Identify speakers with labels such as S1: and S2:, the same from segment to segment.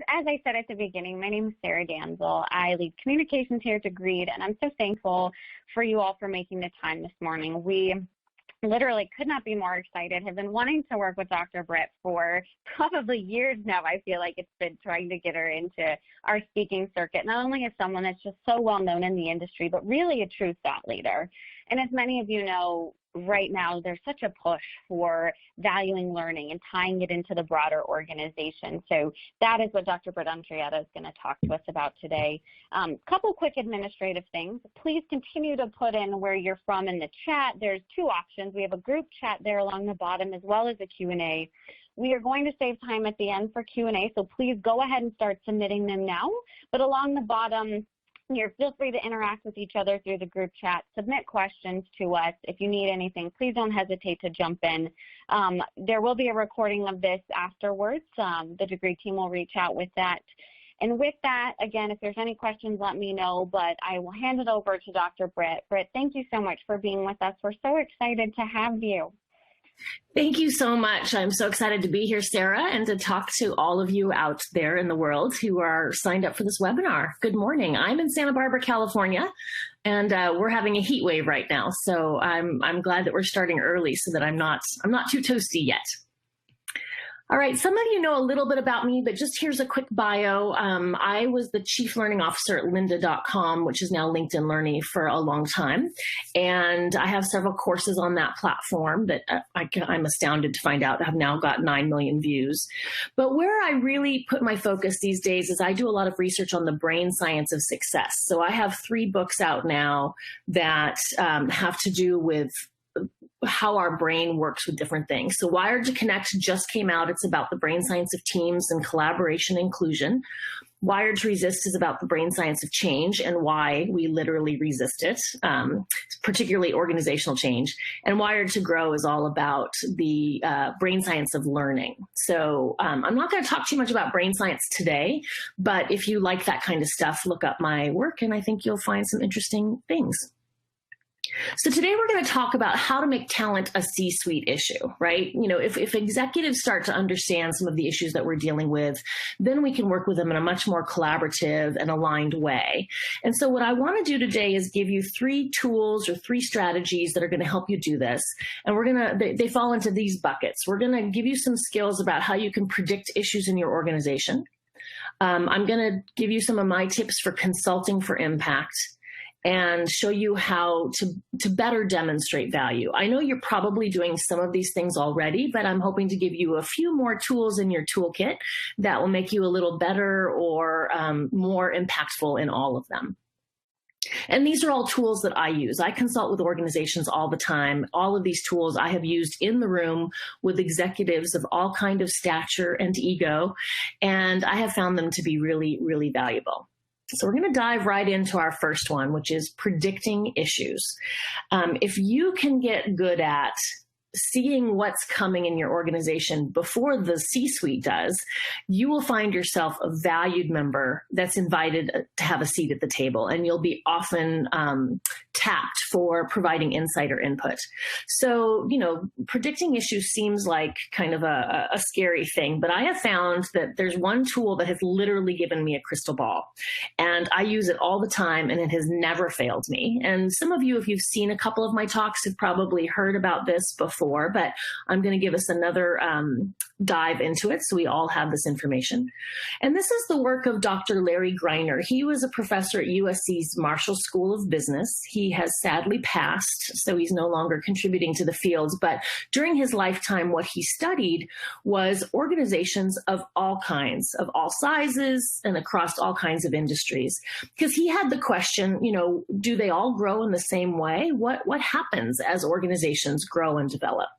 S1: As I said at the beginning, my name is Sarah Danzel. I lead communications here at Greed, and I'm so thankful for you all for making the time this morning. We literally could not be more excited. Have been wanting to work with Dr. Britt for probably years now. I feel like it's been trying to get her into our speaking circuit, not only as someone that's just so well known in the industry, but really a true thought leader. And as many of you know, right now there's such a push for valuing learning and tying it into the broader organization. So that is what Dr. Britt Andreatta is going to talk to us about today. Couple quick administrative things. Please continue to put in where you're from in the chat. There's two options. We have a group chat there along the bottom as well as a Q&A. We are going to save time at the end for Q&A, so please go ahead and start submitting them now. But along the bottom, feel free to interact with each other through the group chat, submit questions to us. If you need anything, please don't hesitate to jump in. There will be a recording of this afterwards. The degree team will reach out with that. And with that, again, if there's any questions, let me know, but I will hand it over to Dr. Britt. Britt, thank you so much for being with us. We're so excited to have you.
S2: Thank you so much. I'm so excited to be here, Sarah, and to talk to all of you out there in the world who are signed up for this webinar. Good morning. I'm in Santa Barbara, California, and we're having a heat wave right now. So I'm glad that we're starting early so that I'm not too toasty yet. All right, some of you know a little bit about me, but just here's a quick bio. I was the Chief Learning Officer at lynda.com, which is now LinkedIn Learning, for a long time. And I have several courses on that platform that I'm astounded to find out have now got 9 million views. But where I really put my focus these days is I do a lot of research on the brain science of success. So I have 3 books out now that have to do with how our brain works with different things. So Wired to Connect just came out. It's about the brain science of teams and collaboration inclusion. Wired to Resist is about the brain science of change and why we literally resist it, particularly organizational change. And Wired to Grow is all about the brain science of learning. So I'm not going to talk too much about brain science today, but if you like that kind of stuff, look up my work and I think you'll find some interesting things. So today we're going to talk about how to make talent a C-suite issue, right? You know, if executives start to understand some of the issues that we're dealing with, then we can work with them in a much more collaborative and aligned way. And so what I want to do today is give you 3 tools or 3 strategies that are going to help you do this. And we're going to, they fall into these buckets. We're going to give you some skills about how you can predict issues in your organization. I'm going to give you some of my tips for consulting for impact, and show you how to better demonstrate value. I know you're probably doing some of these things already, but I'm hoping to give you a few more tools in your toolkit that will make you a little better or more impactful in all of them. And these are all tools that I use. I consult with organizations all the time. All of these tools I have used in the room with executives of all kind of stature and ego, and I have found them to be really, really valuable. So we're going to dive right into our first one, which is predicting issues. If you can get good at seeing what's coming in your organization before the C-suite does, you will find yourself a valued member that's invited to have a seat at the table, and you'll be often tapped for providing insight or input. So, you know, predicting issues seems like kind of a scary thing, but I have found that there's one tool that has literally given me a crystal ball, and I use it all the time, and it has never failed me. And some of you, if you've seen a couple of my talks, have probably heard about this before, but I'm going to give us another dive into it so we all have this information. And this is the work of Dr. Larry Greiner. He was a professor at USC's Marshall School of Business. He has sadly passed, so he's no longer contributing to the fields, but during his lifetime, what he studied was organizations of all kinds, of all sizes, and across all kinds of industries. Because he had the question, you know, do they all grow in the same way? What happens as organizations grow and develop?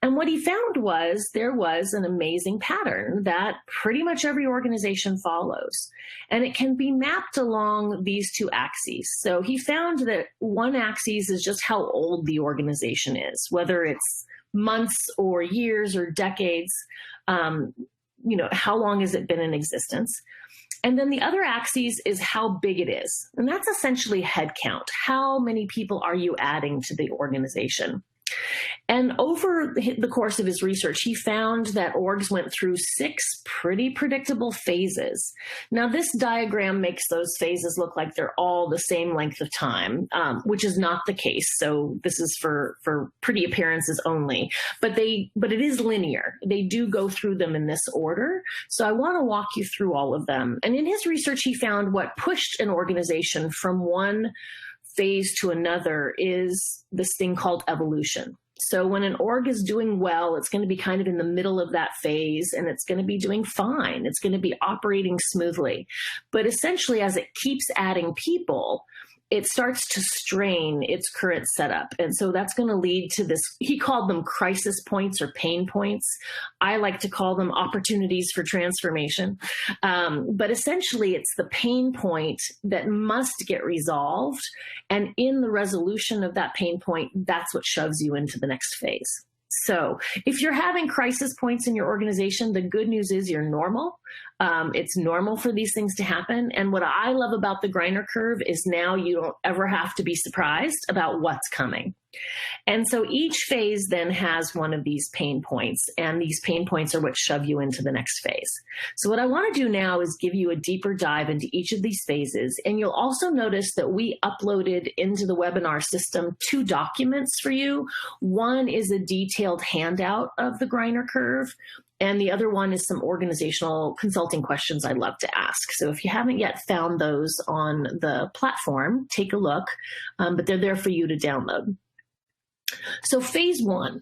S2: And what he found was there was an amazing pattern that pretty much every organization follows. And it can be mapped along these 2 axes. So he found that one axis is just how old the organization is, whether it's months or years or decades, you know, how long has it been in existence? And then the other axis is how big it is. And that's essentially headcount. How many people are you adding to the organization? And over the course of his research, he found that orgs went through 6 pretty predictable phases. Now, this diagram makes those phases look like they're all the same length of time, which is not the case. So this is for pretty appearances only, but it is linear. They do go through them in this order. So I want to walk you through all of them. And in his research, he found what pushed an organization from one phase to another is this thing called evolution. So when an org is doing well, it's going to be kind of in the middle of that phase, and it's going to be doing fine. It's going to be operating smoothly. But essentially, as it keeps adding people, it starts to strain its current setup. And so that's going to lead to this, he called them crisis points or pain points. I like to call them opportunities for transformation. But essentially, it's the pain point that must get resolved. And in the resolution of that pain point, that's what shoves you into the next phase. So if you're having crisis points in your organization, the good news is you're normal. It's normal for these things to happen. And what I love about the Griner curve is now you don't ever have to be surprised about what's coming. And so each phase then has one of these pain points, and these pain points are what shove you into the next phase. So what I want to do now is give you a deeper dive into each of these phases. And you'll also notice that we uploaded into the webinar system 2 documents for you. One is a detailed handout of the Griner curve, and the other one is some organizational consulting questions I love to ask. So if you haven't yet found those on the platform, take a look, but they're there for you to download. So phase 1,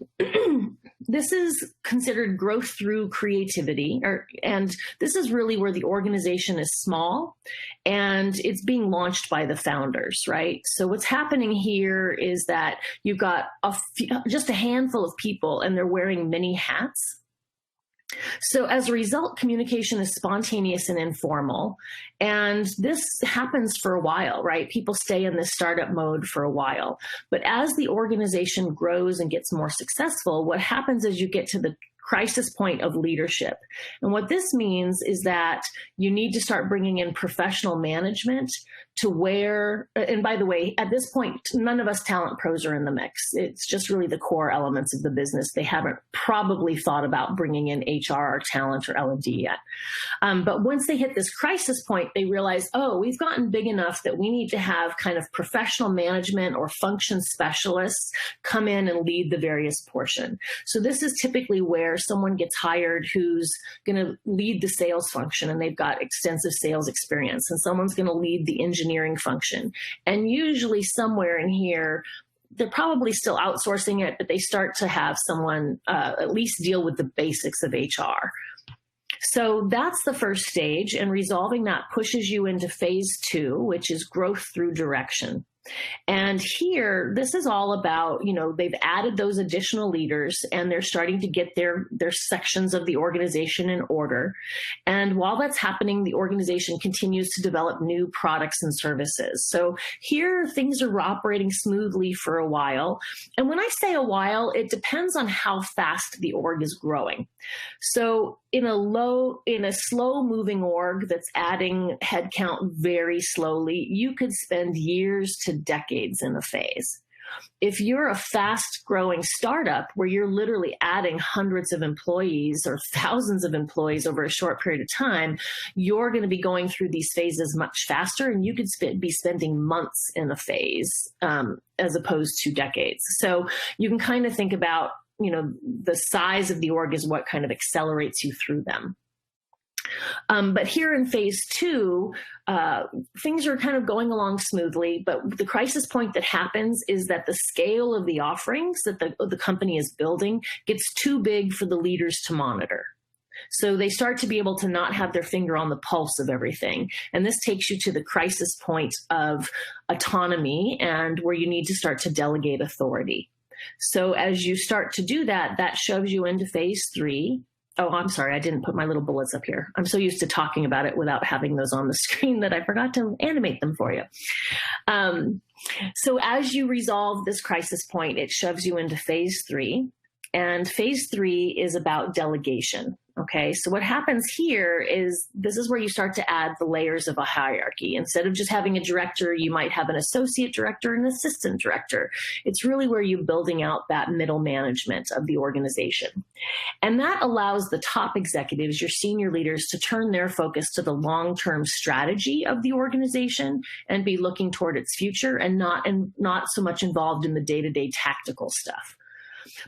S2: this is considered growth through creativity, and this is really where the organization is small and it's being launched by the founders, right? So what's happening here is that you've got just a handful of people and they're wearing many hats. So as a result, communication is spontaneous and informal. And this happens for a while, right? People stay in this startup mode for a while. But as the organization grows and gets more successful, what happens is you get to the crisis point of leadership. And what this means is that you need to start bringing in professional management to where, and by the way, at this point, none of us talent pros are in the mix. It's just really the core elements of the business. They haven't probably thought about bringing in HR or talent or L&D yet. But once they hit this crisis point, they realize, oh, we've gotten big enough that we need to have kind of professional management or function specialists come in and lead the various portion. So this is typically where someone gets hired who's going to lead the sales function and they've got extensive sales experience, and someone's going to lead the engineering function. And usually somewhere in here, they're probably still outsourcing it, but they start to have someone at least deal with the basics of HR. So that's the first stage, and resolving that pushes you into phase 2, which is growth through direction. And here, this is all about, they've added those additional leaders and they're starting to get their sections of the organization in order. And while that's happening, the organization continues to develop new products and services. So here, things are operating smoothly for a while. And when I say a while, it depends on how fast the org is growing. So in a slow moving org that's adding headcount very slowly, you could spend years to decades in a phase. If you're a fast growing startup where you're literally adding hundreds of employees or thousands of employees over a short period of time, you're going to be going through these phases much faster, and you could be spending months in a phase as opposed to decades. So you can kind of think about, the size of the org is what kind of accelerates you through them. But here in phase 2, things are kind of going along smoothly, but the crisis point that happens is that the scale of the offerings that the company is building gets too big for the leaders to monitor. So they start to be able to not have their finger on the pulse of everything. And this takes you to the crisis point of autonomy, and where you need to start to delegate authority. So as you start to do that, that shoves you into phase 3. Oh, I'm sorry, I didn't put my little bullets up here. I'm so used to talking about it without having those on the screen that I forgot to animate them for you. So as you resolve this crisis point, it shoves you into phase 3. And phase 3 is about delegation. Okay, so what happens here is this is where you start to add the layers of a hierarchy. Instead of just having a director, you might have an associate director and an assistant director. It's really where you're building out that middle management of the organization. And that allows the top executives, your senior leaders, to turn their focus to the long-term strategy of the organization and be looking toward its future and not so much involved in the day-to-day tactical stuff.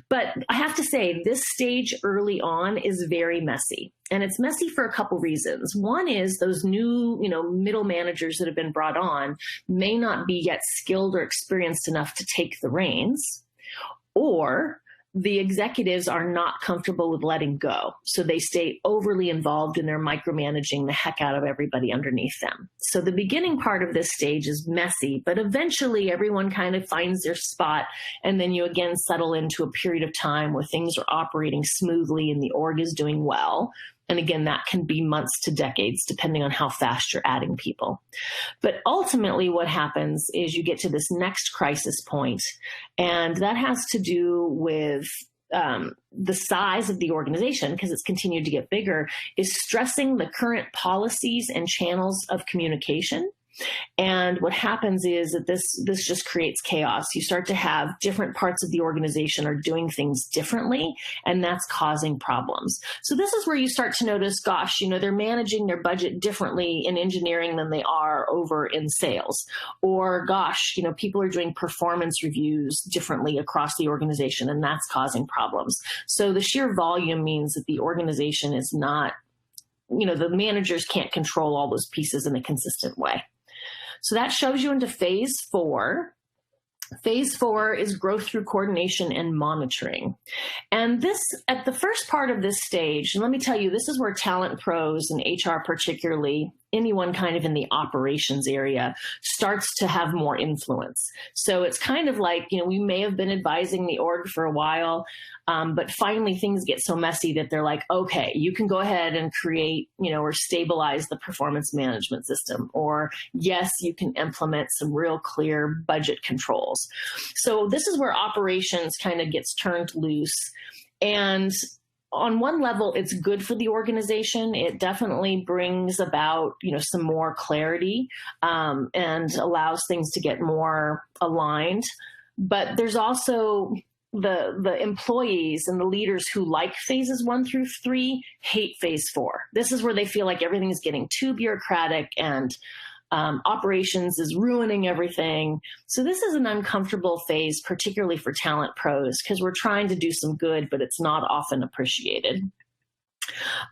S2: But I have to say, this stage early on is very messy. And it's messy for a couple reasons. One is those new, middle managers that have been brought on may not be yet skilled or experienced enough to take the reins, or the executives are not comfortable with letting go. So they stay overly involved and they're micromanaging the heck out of everybody underneath them. So the beginning part of this stage is messy, but eventually everyone kind of finds their spot. And then you again settle into a period of time where things are operating smoothly and the org is doing well. And again, that can be months to decades, depending on how fast you're adding people. But ultimately what happens is you get to this next crisis point, and that has to do with the size of the organization, because it's continued to get bigger, is stressing the current policies and channels of communication. And what happens is that this just creates chaos. You start to have different parts of the organization are doing things differently, and that's causing problems. So this is where you start to notice, gosh, they're managing their budget differently in engineering than they are over in sales. Or gosh, people are doing performance reviews differently across the organization, and that's causing problems. So the sheer volume means that the organization is not, the managers can't control all those pieces in a consistent way. So that shows you into phase 4. Phase 4 is growth through coordination and monitoring. And this, at the first part of this stage, and let me tell you, this is where talent pros and HR particularly, anyone kind of in the operations area, starts to have more influence. So it's kind of like, we may have been advising the org for a while, but finally things get so messy that they're like, okay, you can go ahead and create, or stabilize the performance management system, or yes, you can implement some real clear budget controls. So this is where operations kind of gets turned loose. And on one level, it's good for the organization. It definitely brings about, some more clarity and allows things to get more aligned. But there's also the employees and the leaders who like phases 1 through 3 hate phase 4. This is where they feel like everything is getting too bureaucratic and operations is ruining everything. So this is an uncomfortable phase, particularly for talent pros, because we're trying to do some good, but it's not often appreciated.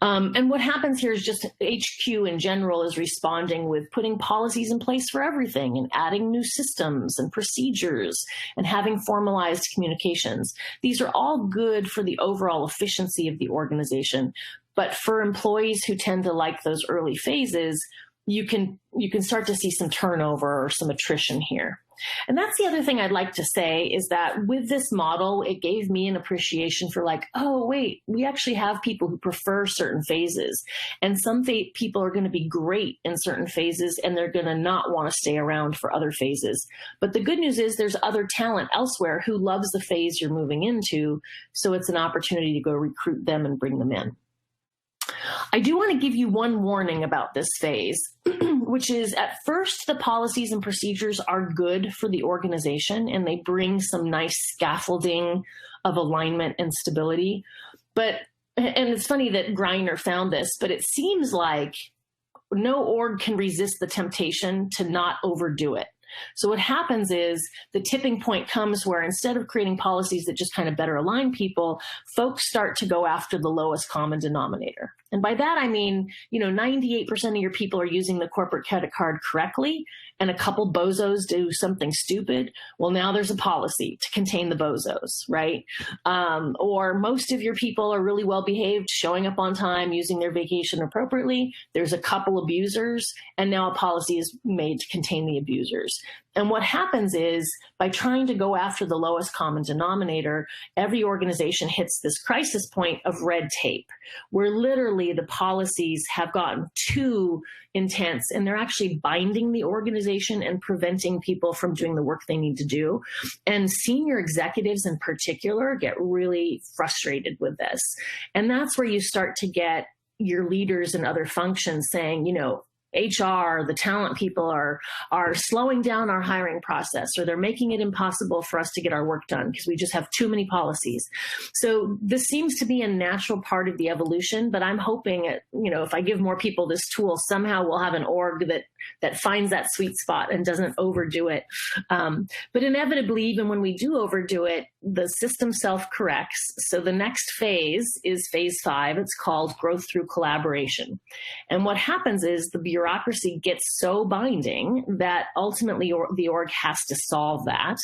S2: And what happens here is just HQ in general is responding with putting policies in place for everything and adding new systems and procedures and having formalized communications. These are all good for the overall efficiency of the organization. But for employees who tend to like those early phases, you can start to see some turnover or some attrition here. And that's the other thing I'd like to say is that with this model, it gave me an appreciation for like, oh, wait, we actually have people who prefer certain phases. And some people are going to be great in certain phases, and they're going to not want to stay around for other phases. But the good news is there's other talent elsewhere who loves the phase you're moving into. So it's an opportunity to go recruit them and bring them in. I do want to give you one warning about this phase, which is at first the policies and procedures are good for the organization and they bring some nice scaffolding of alignment and stability. And it's funny that Greiner found this, but it seems like no org can resist the temptation to not overdo it. So what happens is the tipping point comes where instead of creating policies that just kind of better align people, folks start to go after the lowest common denominator. And by that, I mean, 98% of your people are using the corporate credit card correctly, and a couple bozos do something stupid. Well, now there's a policy to contain the bozos, right? Or most of your people are really well behaved, showing up on time, using their vacation appropriately. There's a couple abusers, and now a policy is made to contain the abusers. And what happens is by trying to go after the lowest common denominator, every organization hits this crisis point of red tape, where literally literally the policies have gotten too intense, and they're actually binding the organization and preventing people from doing the work they need to do. And senior executives in particular get really frustrated with this. And that's where you start to get your leaders and other functions saying, you know, HR, the talent people are slowing down our hiring process, or they're making it impossible for us to get our work done because we just have too many policies. So this seems to be a natural part of the evolution, but I'm hoping, you know, if I give more people this tool, somehow we'll have an org that finds that sweet spot and doesn't overdo it. But inevitably, even when we do overdo it, the system self-corrects. So the next phase is phase 5. It's called growth through collaboration. And what happens is the bureaucracy gets so binding that ultimately the org has to solve that.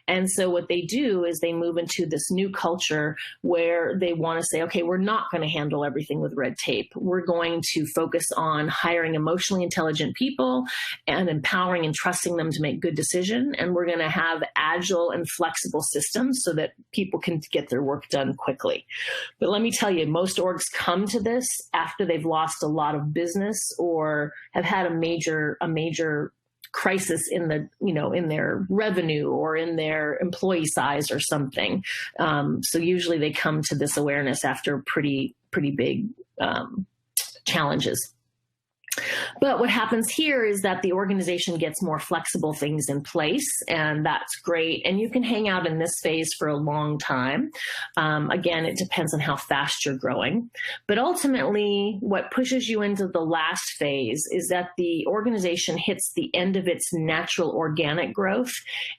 S2: And so what they do is they move into this new culture where they want to say, okay, we're not going to handle everything with red tape. We're going to focus on hiring emotionally intelligent people and empowering and trusting them to make good decisions. And we're going to have agile and flexible systems so that people can get their work done quickly. But let me tell you, most orgs come to this after they've lost a lot of business or have had a major crisis in the, you know, in their revenue or in their employee size or something. So usually they come to this awareness after pretty big challenges. But what happens here is that the organization gets more flexible things in place, and that's great. And you can hang out in this phase for a long time. Again, it depends on how fast you're growing. But ultimately, what pushes you into the last phase is that the organization hits the end of its natural organic growth,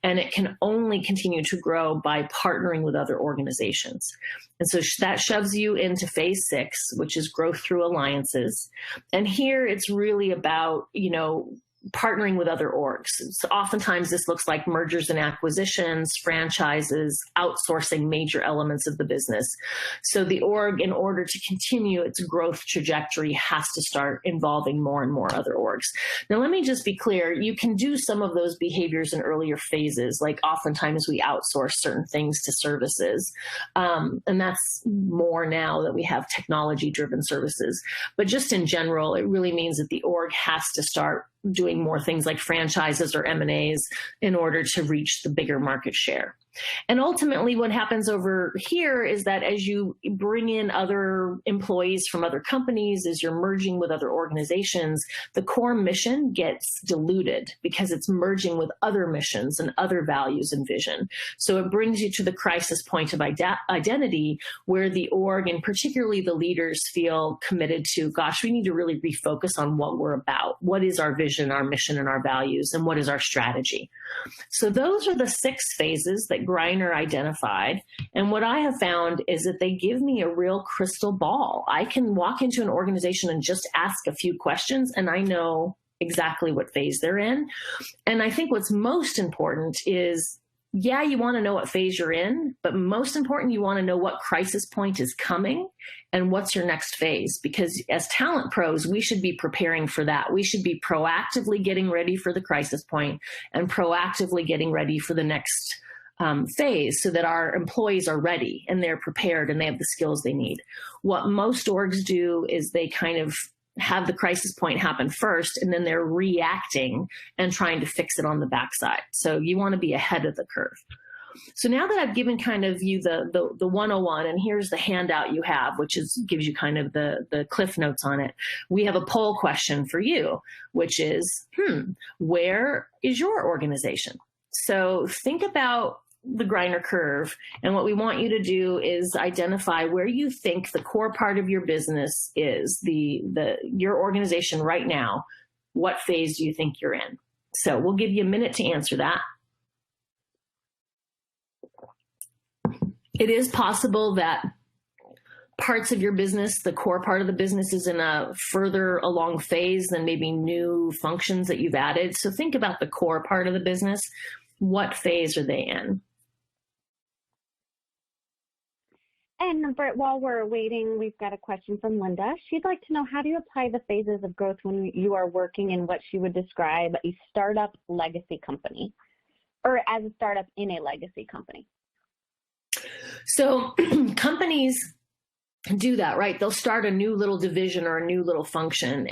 S2: and it can only continue to grow by partnering with other organizations. And so that shoves you into phase 6, which is growth through alliances. And here it's really about, you know, partnering with other orgs. So oftentimes this looks like mergers and acquisitions, franchises, outsourcing major elements of the business. So the org, in order to continue its growth trajectory, has to start involving more and more other orgs. Now, let me just be clear. You can do some of those behaviors in earlier phases, like oftentimes we outsource certain things to services. And that's more now that we have technology-driven services. But just in general, it really means that the org has to start doing more things like franchises or M&As in order to reach the bigger market share. And ultimately what happens over here is that as you bring in other employees from other companies, as you're merging with other organizations, the core mission gets diluted because it's merging with other missions and other values and vision. So it brings you to the crisis point of identity where the org and particularly the leaders feel committed to, gosh, we need to really refocus on what we're about. What is our vision, our mission, and our values, and what is our strategy? So those are the 6 phases that Greiner identified. And what I have found is that they give me a real crystal ball. I can walk into an organization and just ask a few questions, and I know exactly what phase they're in. And I think what's most important is, yeah, you want to know what phase you're in, but most important, you want to know what crisis point is coming and what's your next phase. Because as talent pros, we should be preparing for that. We should be proactively getting ready for the crisis point and proactively getting ready for the next phase so that our employees are ready and they're prepared and they have the skills they need. What most orgs do is they kind of have the crisis point happen first, and then they're reacting and trying to fix it on the backside. So you want to be ahead of the curve. So now that I've given kind of you the 101, and here's the handout you have, which gives you kind of the cliff notes on it. We have a poll question for you, which is, where is your organization? So think about the Greiner curve, and what we want you to do is identify where you think the core part of your business is, your organization right now. What phase do you think you're in? So we'll give you a minute to answer that. It is possible that parts of your business, the core part of the business, is in a further along phase than maybe new functions that you've added. So think about the core part of the business. What phase are they in?
S1: And Britt, while we're waiting, we've got a question from Linda. She'd like to know, how do you apply the phases of growth when you are working in what she would describe a startup legacy company, or as a startup in a legacy company?
S2: So companies do that, right? They'll start a new little division or a new little function.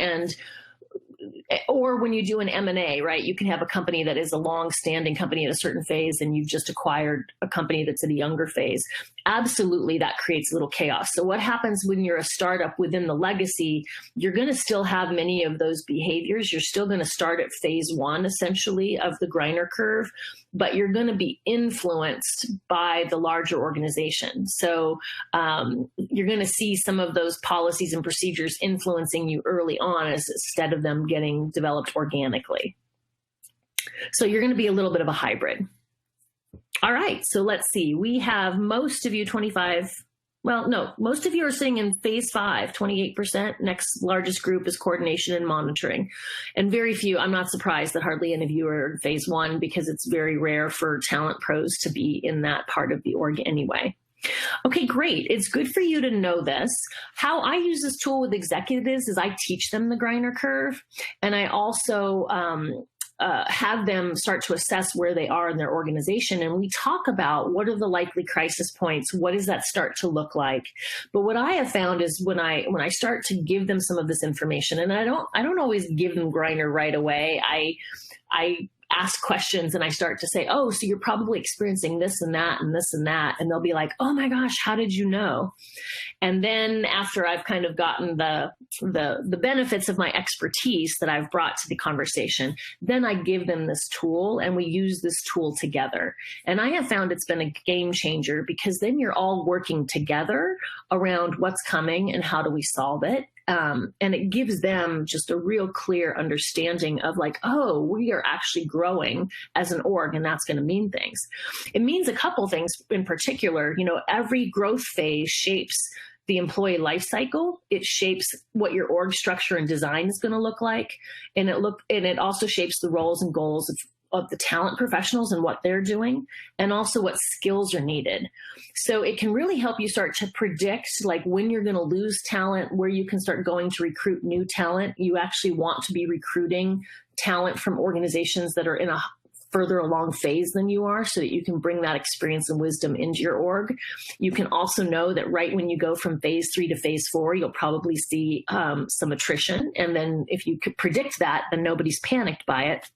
S2: Or when you do an M&A, right, you can have a company that is a long-standing company at a certain phase and you've just acquired a company that's at a younger phase. Absolutely, that creates a little chaos. So what happens when you're a startup within the legacy, you're going to still have many of those behaviors. You're still going to start at phase one, essentially, of the Griner curve, but you're going to be influenced by the larger organization. So you're going to see some of those policies and procedures influencing you early on instead of them getting developed organically. So you're going to be a little bit of a hybrid. All right, so let's see. We have most of you 25, well, no, most of you are sitting in phase 5, 28%. Next largest group is coordination and monitoring. And very few, I'm not surprised that hardly any of you are in phase 1 because it's very rare for talent pros to be in that part of the org anyway. Okay, great. It's good for you to know this. How I use this tool with executives is I teach them the Griner curve, and I also have them start to assess where they are in their organization. And we talk about what are the likely crisis points, what does that start to look like. But what I have found is when I start to give them some of this information, and I don't always give them Griner right away. I ask questions and I start to say, oh, so you're probably experiencing this and that and this and that. And they'll be like, oh my gosh, how did you know? And then after I've kind of gotten the benefits of my expertise that I've brought to the conversation, then I give them this tool and we use this tool together. And I have found it's been a game changer because then you're all working together around what's coming and how do we solve it. And it gives them just a real clear understanding of like, oh, we are actually growing as an org, and that's going to mean things. It means a couple things in particular. You know, every growth phase shapes the employee life cycle. It shapes what your org structure and design is going to look like. And it also shapes the roles and goals of the talent professionals and what they're doing, and also what skills are needed. So it can really help you start to predict like when you're going to lose talent, where you can start going to recruit new talent. You actually want to be recruiting talent from organizations that are in a further along phase than you are, so that you can bring that experience and wisdom into your org. You can also know that right when you go from phase 3 to phase 4, you'll probably see some attrition. And then if you could predict that, then nobody's panicked by it.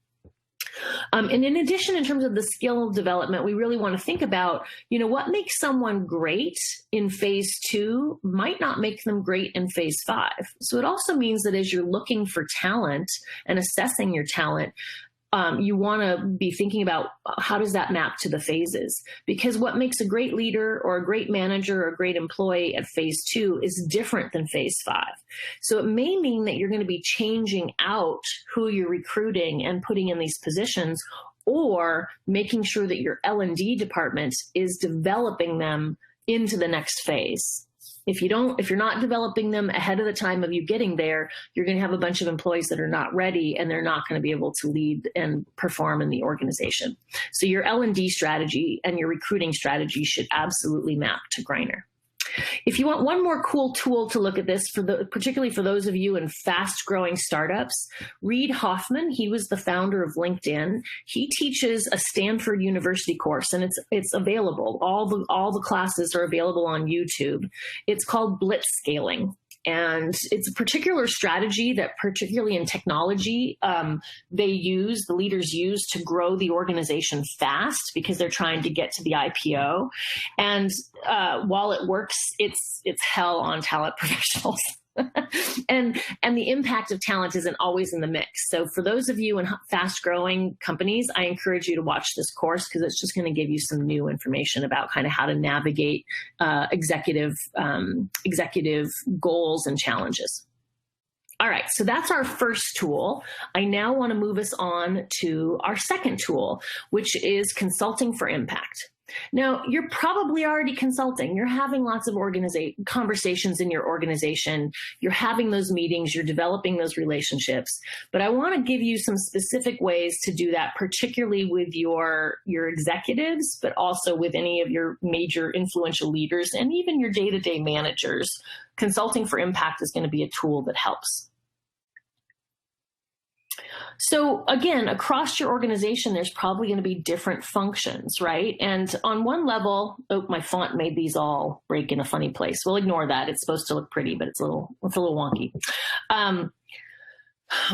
S2: And in addition, in terms of the skill development, we really want to think about, you know, what makes someone great in phase 2 might not make them great in phase 5. So it also means that as you're looking for talent and assessing your talent, you want to be thinking about how does that map to the phases? Because what makes a great leader or a great manager or a great employee at phase 2 is different than phase 5. So it may mean that you're going to be changing out who you're recruiting and putting in these positions, or making sure that your L&D department is developing them into the next phase. If you're not developing them ahead of the time of you getting there, you're going to have a bunch of employees that are not ready, and they're not going to be able to lead and perform in the organization. So your L&D strategy and your recruiting strategy should absolutely map to Griner. If you want one more cool tool to look at this, particularly for those of you in fast-growing startups, Reid Hoffman, he was the founder of LinkedIn. He teaches a Stanford University course, and it's available. All the classes are available on YouTube. It's called Blitzscaling. And it's a particular strategy that, particularly in technology, the leaders use to grow the organization fast because they're trying to get to the IPO. And while it works, it's hell on talent professionals. and the impact of talent isn't always in the mix. So for those of you in fast growing companies, I encourage you to watch this course because it's just going to give you some new information about kind of how to navigate executive goals and challenges. All right, so that's our first tool. I now want to move us on to our second tool, which is consulting for impact. Now, you're probably already consulting. You're having lots of conversations in your organization. You're having those meetings. You're developing those relationships. But I want to give you some specific ways to do that, particularly with your executives, but also with any of your major influential leaders and even your day-to-day managers. Consulting for impact is going to be a tool that helps. So again, across your organization, there's probably going to be different functions, right? And on one level, oh, my font made these all break in a funny place. We'll ignore that. It's supposed to look pretty, but it's a little wonky.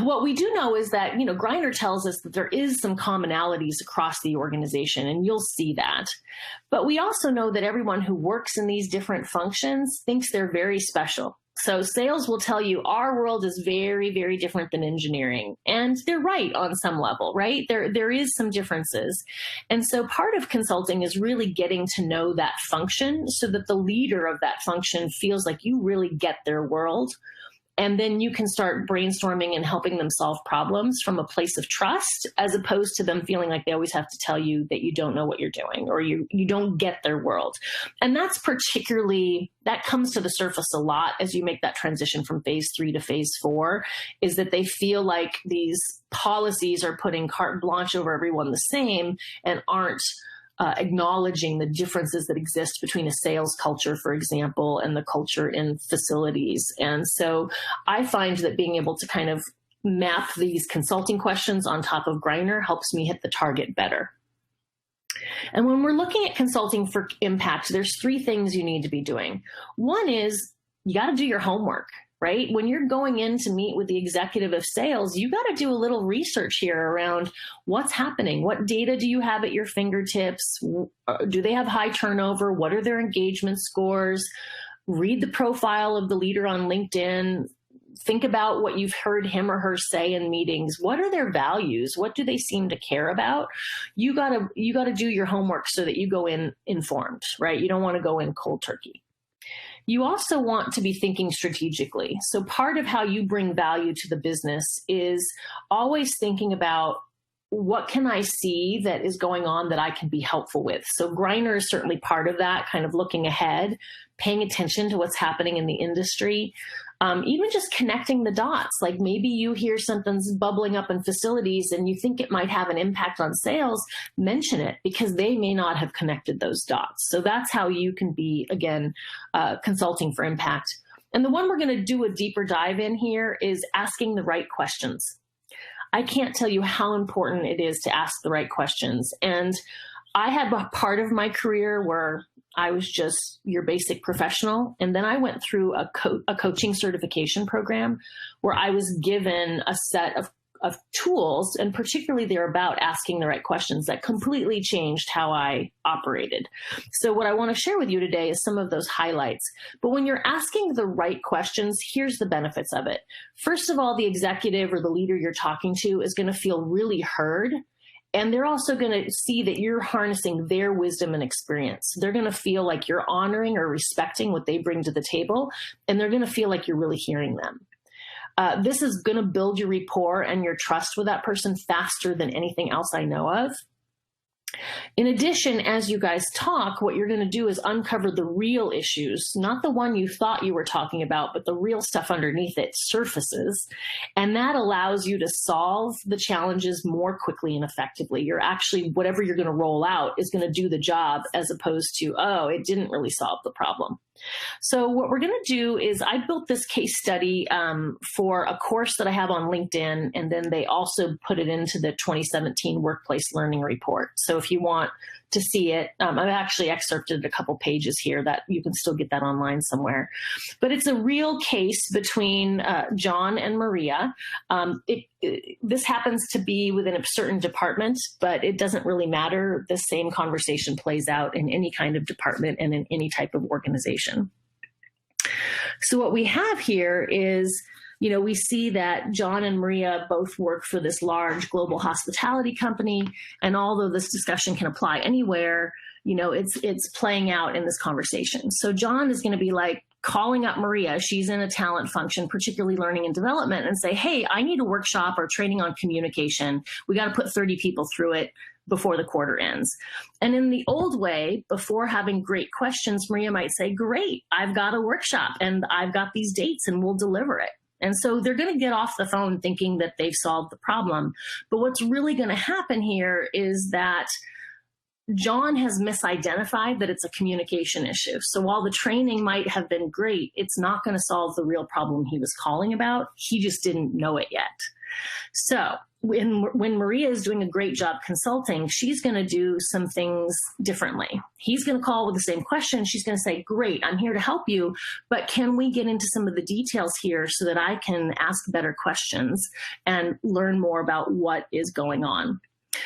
S2: What we do know is that, Greiner tells us that there is some commonalities across the organization, and you'll see that. But we also know that everyone who works in these different functions thinks they're very special. So sales will tell you our world is very, very different than engineering. And they're right on some level, right? There is some differences. And so part of consulting is really getting to know that function so that the leader of that function feels like you really get their world. And then you can start brainstorming and helping them solve problems from a place of trust, as opposed to them feeling like they always have to tell you that you don't know what you're doing or you don't get their world. And that comes to the surface a lot as you make that transition from phase 3 to phase 4, is that they feel like these policies are putting carte blanche over everyone the same and aren't acknowledging the differences that exist between a sales culture, for example, and the culture in facilities. And so I find that being able to kind of map these consulting questions on top of Greiner helps me hit the target better. And when we're looking at consulting for impact, there's 3 things you need to be doing. One is you got to do your homework. Right? When you're going in to meet with the executive of sales, you got to do a little research here around what's happening. What data do you have at your fingertips? Do they have high turnover? What are their engagement scores? Read the profile of the leader on LinkedIn. Think about what you've heard him or her say in meetings. What are their values? What do they seem to care about? You got to do your homework so that you go in informed, right? You don't want to go in cold turkey. You also want to be thinking strategically. So part of how you bring value to the business is always thinking about what can I see that is going on that I can be helpful with. So Greiner is certainly part of that, kind of looking ahead, paying attention to what's happening in the industry, even just connecting the dots. Like maybe you hear something's bubbling up in facilities and you think it might have an impact on sales, mention it because they may not have connected those dots. So that's how you can be, again, consulting for impact. And the one we're going to do a deeper dive in here is asking the right questions. I can't tell you how important it is to ask the right questions. And I had a part of my career where I was just your basic professional. And then I went through a coaching certification program where I was given a set of tools, and particularly they're about asking the right questions that completely changed how I operated. So what I want to share with you today is some of those highlights. But when you're asking the right questions, here's the benefits of it. First of all, the executive or the leader you're talking to is going to feel really heard. And they're also going to see that you're harnessing their wisdom and experience. They're going to feel like you're honoring or respecting what they bring to the table, and they're going to feel like you're really hearing them. This is going to build your rapport and your trust with that person faster than anything else I know of. In addition, as you guys talk, what you're going to do is uncover the real issues, not the one you thought you were talking about, but the real stuff underneath it surfaces. And that allows you to solve the challenges more quickly and effectively. You're actually, whatever you're going to roll out is going to do the job as opposed to, oh, it didn't really solve the problem. So what we're going to do is I built this case study for a course that I have on LinkedIn, and then they also put it into the 2017 Workplace Learning Report. So if you want to see it, I've actually excerpted a couple pages here that you can still get that online somewhere. But it's a real case between John and Maria. This happens to be within a certain department, but it doesn't really matter. The same conversation plays out in any kind of department and in any type of organization. So what we have here is, we see that John and Maria both work for this large global hospitality company. And although this discussion can apply anywhere, it's playing out in this conversation. So John is going to be like calling up Maria. She's in a talent function, particularly learning and development, and say, hey, I need a workshop or training on communication. We got to put 30 people through it before the quarter ends. And in the old way, before having great questions, Maria might say, great, I've got a workshop and I've got these dates and we'll deliver it. And so they're going to get off the phone thinking that they've solved the problem. But what's really going to happen here is that John has misidentified that it's a communication issue. So while the training might have been great, it's not going to solve the real problem he was calling about. He just didn't know it yet. So when Maria is doing a great job consulting, she's going to do some things differently. He's going to call with the same question. She's going to say, great, I'm here to help you, but can we get into some of the details here so that I can ask better questions and learn more about what is going on?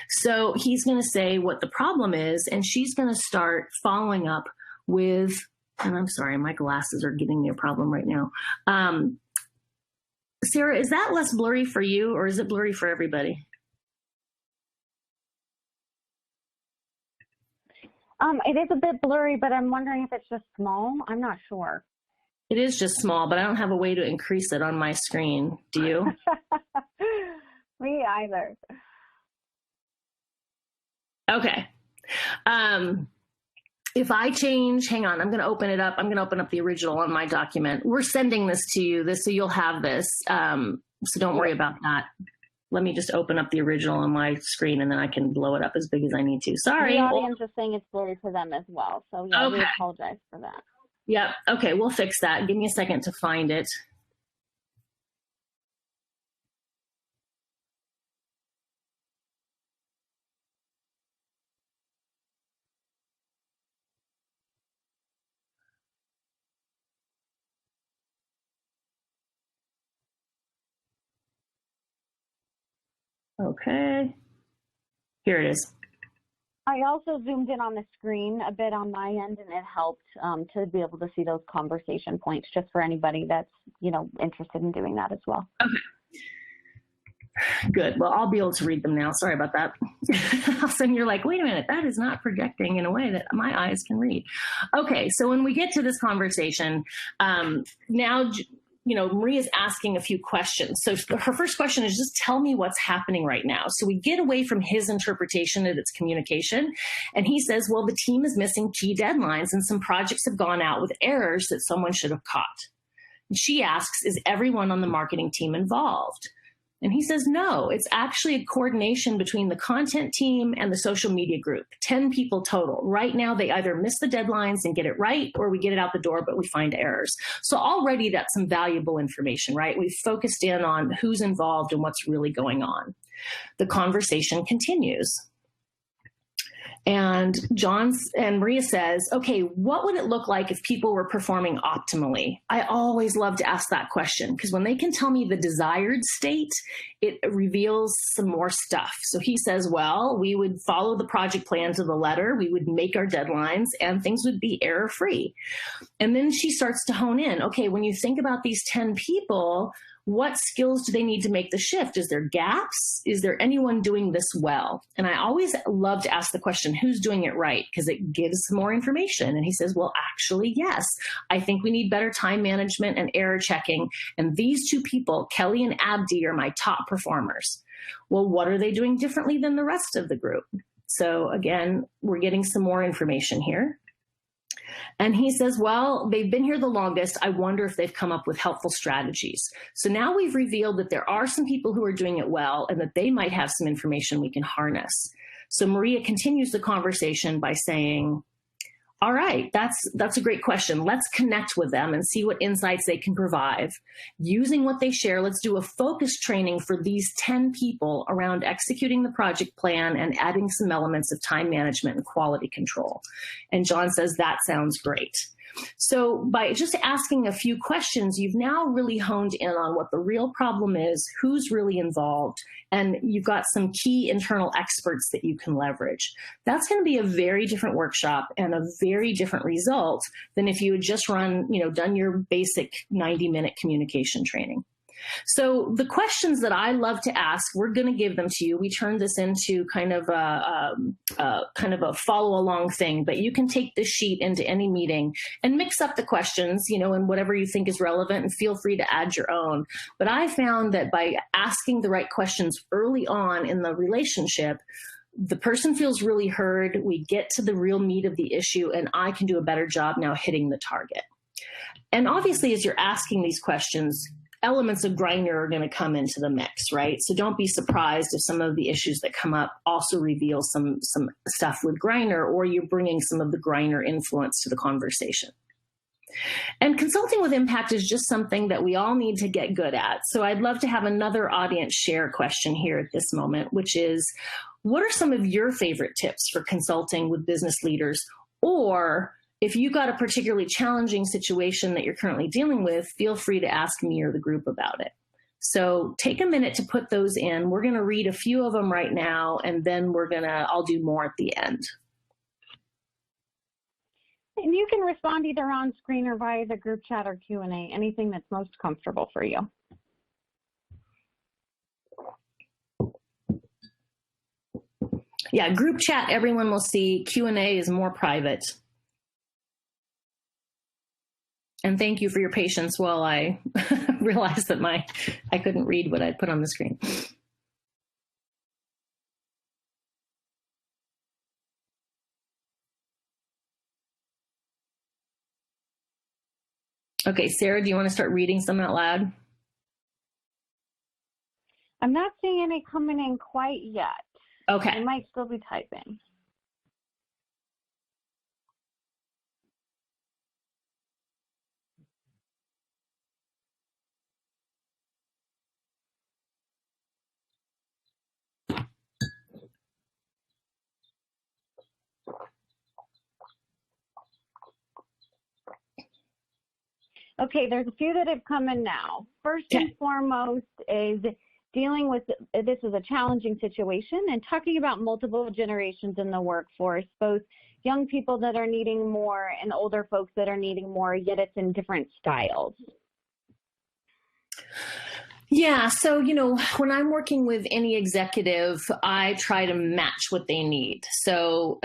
S2: So he's going to say what the problem is, and she's going to start following up with, and I'm sorry, my glasses are giving me a problem right now. Sarah, is that less blurry for you, or is it blurry for everybody?
S1: It is a bit blurry, but I'm wondering if it's just small. I'm not sure.
S2: It is just small, but I don't have a way to increase it on my screen. Do you?
S1: Me either.
S2: Okay. If I change, hang on, I'm going to open it up. I'm going to open up the original on my document. We're sending this to you, so you'll have this. So don't worry about that. Let me just open up the original on my screen, and then I can blow it up as big as I need to. Sorry.
S1: The audience is saying it's blurry for them as well. So yeah,
S2: okay.
S1: We apologize for that.
S2: Yep. Okay, we'll fix that. Give me a second to find it. Okay, here it is.
S1: I also zoomed in on the screen a bit on my end, and it helped to be able to see those conversation points just for anybody that's, interested in doing that as well.
S2: Okay. Good. Well, I'll be able to read them now. Sorry about that. All of a sudden you're like, wait a minute, that is not projecting in a way that my eyes can read. Okay, so when we get to this conversation, now, Maria's asking a few questions. So her first question is just tell me what's happening right now. So we get away from his interpretation that it's communication. And he says, well, the team is missing key deadlines and some projects have gone out with errors that someone should have caught. And she asks, is everyone on the marketing team involved? And he says, no, it's actually a coordination between the content team and the social media group, 10 people total. Right now, they either miss the deadlines and get it right, or we get it out the door, but we find errors. So already that's some valuable information, right? We've focused in on who's involved and what's really going on. The conversation continues. And Maria says, okay, what would it look like if people were performing optimally? I always love to ask that question because when they can tell me the desired state, it reveals some more stuff. So he says, well, we would follow the project plan to the letter. We would make our deadlines and things would be error-free. And then she starts to hone in. Okay, when you think about these 10 people, what skills do they need to make the shift? Is there gaps? Is there anyone doing this well? And I always love to ask the question, who's doing it right? Because it gives more information. And he says, well, actually, yes, I think we need better time management and error checking. And these two people, Kelly and Abdi, are my top performers. Well, what are they doing differently than the rest of the group? So again, we're getting some more information here. And he says, well, they've been here the longest. I wonder if they've come up with helpful strategies. So now we've revealed that there are some people who are doing it well and that they might have some information we can harness. So Maria continues the conversation by saying, all right, that's a great question. Let's connect with them and see what insights they can provide. Using what they share, let's do a focus training for these 10 people around executing the project plan and adding some elements of time management and quality control. And John says, that sounds great. So by just asking a few questions, you've now really honed in on what the real problem is, who's really involved, and you've got some key internal experts that you can leverage. That's going to be a very different workshop and a very different result than if you had just done your basic 90-minute communication training. So the questions that I love to ask, we're going to give them to you. We turned this into kind of a follow along thing, but you can take this sheet into any meeting and mix up the questions, and whatever you think is relevant, and feel free to add your own. But I found that by asking the right questions early on in the relationship, the person feels really heard. We get to the real meat of the issue, and I can do a better job now hitting the target. And obviously, as you're asking these questions, elements of Grindr are going to come into the mix, right? So don't be surprised if some of the issues that come up also reveal some stuff with Grindr, or you're bringing some of the Grindr influence to the conversation. And consulting with impact is just something that we all need to get good at. So I'd love to have another audience share question here at this moment, which is, what are some of your favorite tips for consulting with business leaders? Or if you got a particularly challenging situation that you're currently dealing with, feel free to ask me or the group about it. So take a minute to put those in. We're going to read a few of them right now, and then I'll do more at the end.
S1: And you can respond either on screen or via the group chat or Q&A, anything that's most comfortable for you.
S2: Yeah, group chat, everyone will see. Q&A is more private. And thank you for your patience while I realized that I couldn't read what I put on the screen. Okay, Sarah, do you want to start reading some out loud?
S1: I'm not seeing any coming in quite yet.
S2: Okay.
S1: I might still be typing. Okay, there's a few that have come in now. First and foremost is dealing with, this is a challenging situation, and talking about multiple generations in the workforce, both young people that are needing more and older folks that are needing more, yet it's in different styles.
S2: Yeah, so, when I'm working with any executive, I try to match what they need. So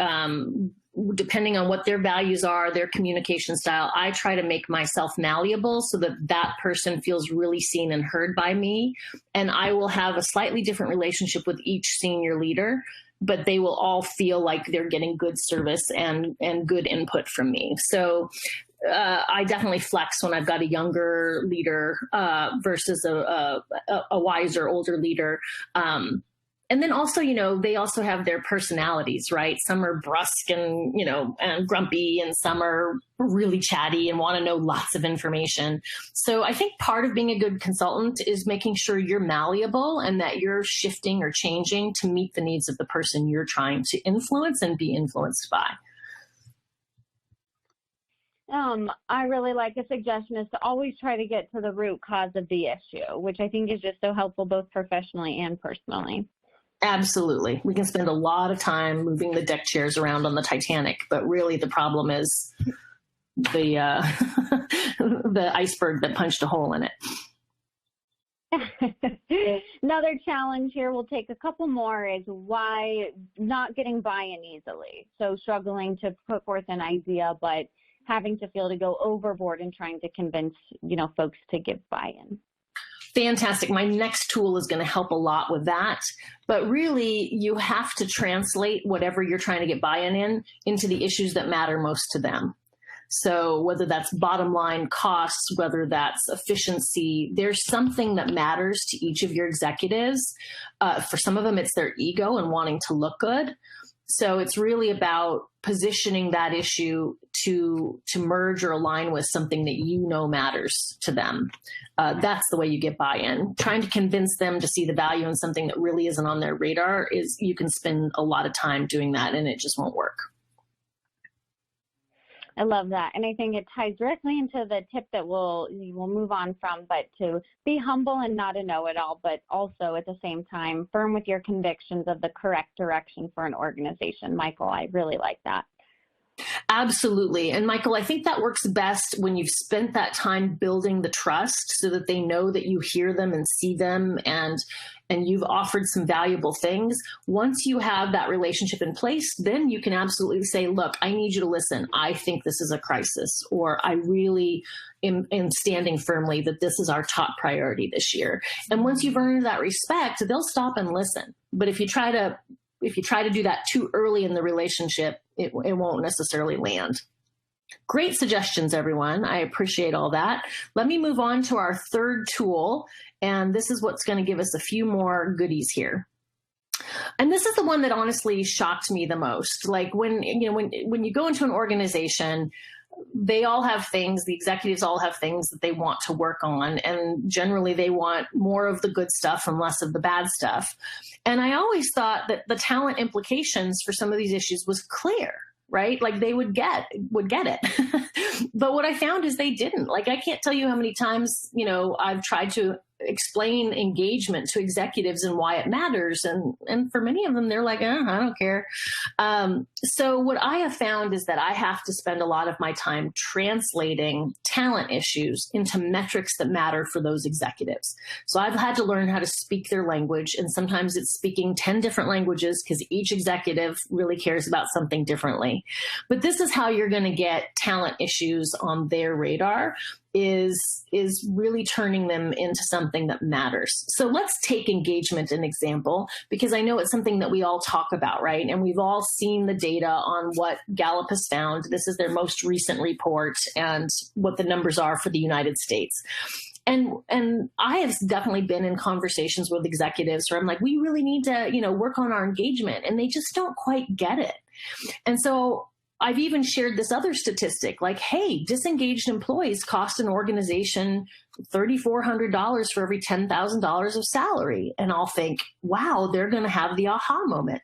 S2: depending on what their values are, their communication style, I try to make myself malleable so that that person feels really seen and heard by me. And I will have a slightly different relationship with each senior leader, but they will all feel like they're getting good service and good input from me. So I definitely flex when I've got a younger leader versus a wiser, older leader. And then also, they also have their personalities, right? Some are brusque and, and grumpy, and some are really chatty and want to know lots of information. So I think part of being a good consultant is making sure you're malleable and that you're shifting or changing to meet the needs of the person you're trying to influence and be influenced by.
S1: I really like a suggestion is to always try to get to the root cause of the issue, which I think is just so helpful both professionally and personally.
S2: Absolutely. We can spend a lot of time moving the deck chairs around on the Titanic, but really the problem is the the iceberg that punched a hole in
S1: it. Another challenge here, we'll take a couple more, is why not getting buy-in easily. So struggling to put forth an idea, but having to feel to go overboard and trying to convince, folks to give buy-in.
S2: Fantastic. My next tool is going to help a lot with that. But really, you have to translate whatever you're trying to get buy-in into the issues that matter most to them. So whether that's bottom line costs, whether that's efficiency, there's something that matters to each of your executives. For some of them, it's their ego and wanting to look good. So it's really about positioning that issue to merge or align with something that matters to them. That's the way you get buy-in. Trying to convince them to see the value in something that really isn't on their radar you can spend a lot of time doing that and it just won't work.
S1: I love that. And I think it ties directly into the tip that we'll move on from, but to be humble and not a know-it-all, but also at the same time, firm with your convictions of the correct direction for an organization. Michael, I really like that.
S2: Absolutely. And Michael, I think that works best when you've spent that time building the trust so that they know that you hear them and see them and you've offered some valuable things. Once you have that relationship in place, then you can absolutely say, look, I need you to listen. I think this is a crisis, or I really am standing firmly that this is our top priority this year. And once you've earned that respect, they'll stop and listen. But if you try to do that too early in the relationship, it won't necessarily land. Great suggestions, everyone. I appreciate all that. Let me move on to our third tool, and this is what's going to give us a few more goodies here. And this is the one that honestly shocked me the most. Like when you go into an organization, they all have things, the executives all have things that they want to work on. And generally they want more of the good stuff and less of the bad stuff. And I always thought that the talent implications for some of these issues was clear, right? Like they would get it. But what I found is they didn't. Like, I can't tell you how many times, I've tried to explain engagement to executives and why it matters. And for many of them, they're like, I don't care. So what I have found is that I have to spend a lot of my time translating talent issues into metrics that matter for those executives. So I've had to learn how to speak their language. And sometimes it's speaking 10 different languages because each executive really cares about something differently. But this is how you're going to get talent issues on their radar, is really turning them into something that matters. So let's take engagement an example, because I know it's something that we all talk about, right? And we've all seen the data on what Gallup has found. This is their most recent report and what the numbers are for the United States. And I have definitely been in conversations with executives where I'm like, we really need to, work on our engagement, and they just don't quite get it. And so I've even shared this other statistic, like, hey, disengaged employees cost an organization $3,400 for every $10,000 of salary. And I'll think, wow, they're going to have the aha moment.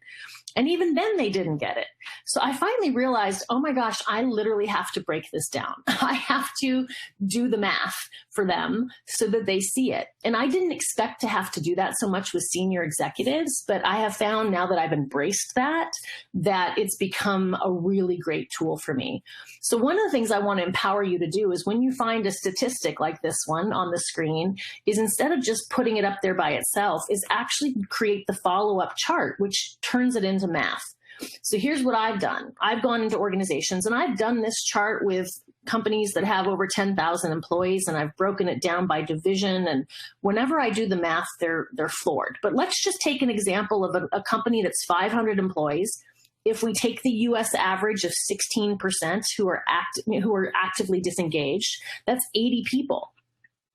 S2: And even then they didn't get it. So I finally realized, oh my gosh, I literally have to break this down. I have to do the math for them so that they see it. And I didn't expect to have to do that so much with senior executives, but I have found now that I've embraced that it's become a really great tool for me. So one of the things I want to empower you to do is when you find a statistic like this one on the screen, is instead of just putting it up there by itself, is actually create the follow-up chart, which turns it into math. So here's what I've done. I've gone into organizations and I've done this chart with companies that have over 10,000 employees, and I've broken it down by division. And whenever I do the math, they're floored. But let's just take an example of a company that's 500 employees. If we take the US average of 16% who are actively disengaged, that's 80 people.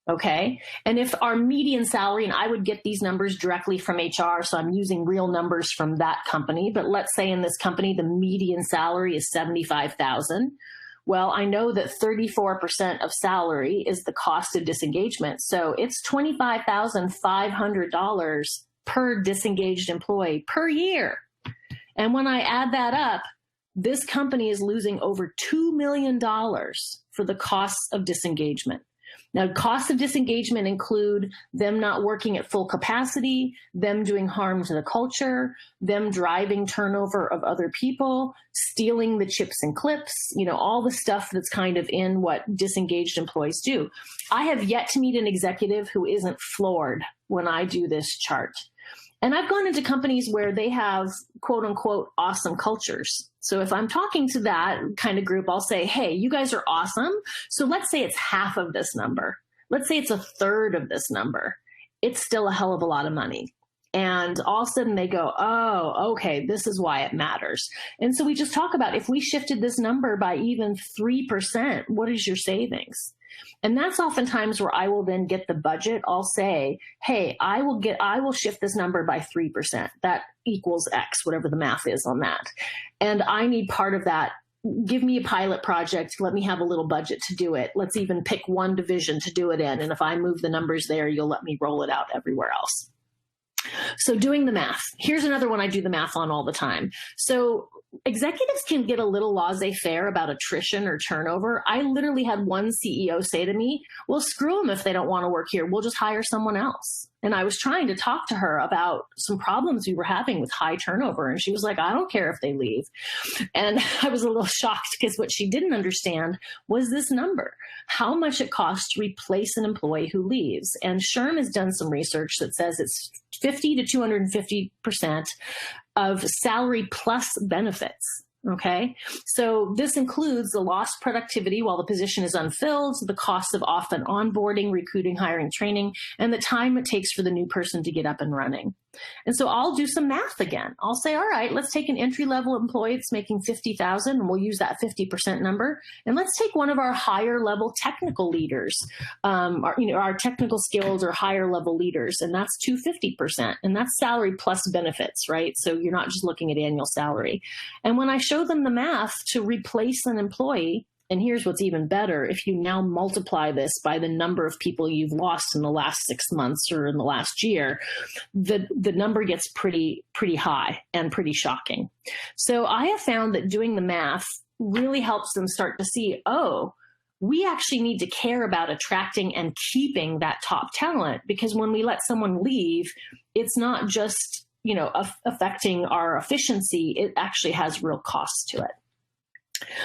S2: Okay. And if our median salary, and I would get these numbers directly from HR, so I'm using real numbers from that company, but let's say in this company, the median salary is $75,000. Well, I know that 34% of salary is the cost of disengagement. So it's $25,500 per disengaged employee per year. And when I add that up, this company is losing over $2 million for the costs of disengagement. Now, costs of disengagement include them not working at full capacity, them doing harm to the culture, them driving turnover of other people, stealing the chips and clips, all the stuff that's kind of in what disengaged employees do. I have yet to meet an executive who isn't floored when I do this chart. And I've gone into companies where they have quote unquote awesome cultures. So if I'm talking to that kind of group, I'll say, hey, you guys are awesome. So let's say it's half of this number. Let's say it's a third of this number. It's still a hell of a lot of money. And all of a sudden they go, oh, okay, this is why it matters. And so we just talk about, if we shifted this number by even 3%, what is your savings? And that's oftentimes where I will then get the budget. I'll say, hey, I will shift this number by 3%. That equals X, whatever the math is on that. And I need part of that. Give me a pilot project. Let me have a little budget to do it. Let's even pick one division to do it in. And if I move the numbers there, you'll let me roll it out everywhere else. So doing the math. Here's another one I do the math on all the time. So executives can get a little laissez-faire about attrition or turnover. I literally had one CEO say to me, well, screw them if they don't want to work here. We'll just hire someone else. And I was trying to talk to her about some problems we were having with high turnover. And she was like, I don't care if they leave. And I was a little shocked because what she didn't understand was this number, how much it costs to replace an employee who leaves. And SHRM has done some research that says it's 50 to 250% of salary plus benefits. Okay, so this includes the lost productivity while the position is unfilled, the cost of often onboarding, recruiting, hiring, training, and the time it takes for the new person to get up and running. And so I'll do some math again. I'll say, all right, let's take an entry-level employee that's making $50,000, and we'll use that 50% number. And let's take one of our higher-level technical leaders, our technical skills or higher-level leaders, and that's 250%. And that's salary plus benefits, right? So you're not just looking at annual salary. And when I show them the math to replace an employee, And here's what's even better. If you now multiply this by the number of people you've lost in the last 6 months or in the last year, the number gets pretty high and pretty shocking. So I have found that doing the math really helps them start to see, oh, we actually need to care about attracting and keeping that top talent, because when we let someone leave, it's not just, affecting our efficiency, it actually has real costs to it.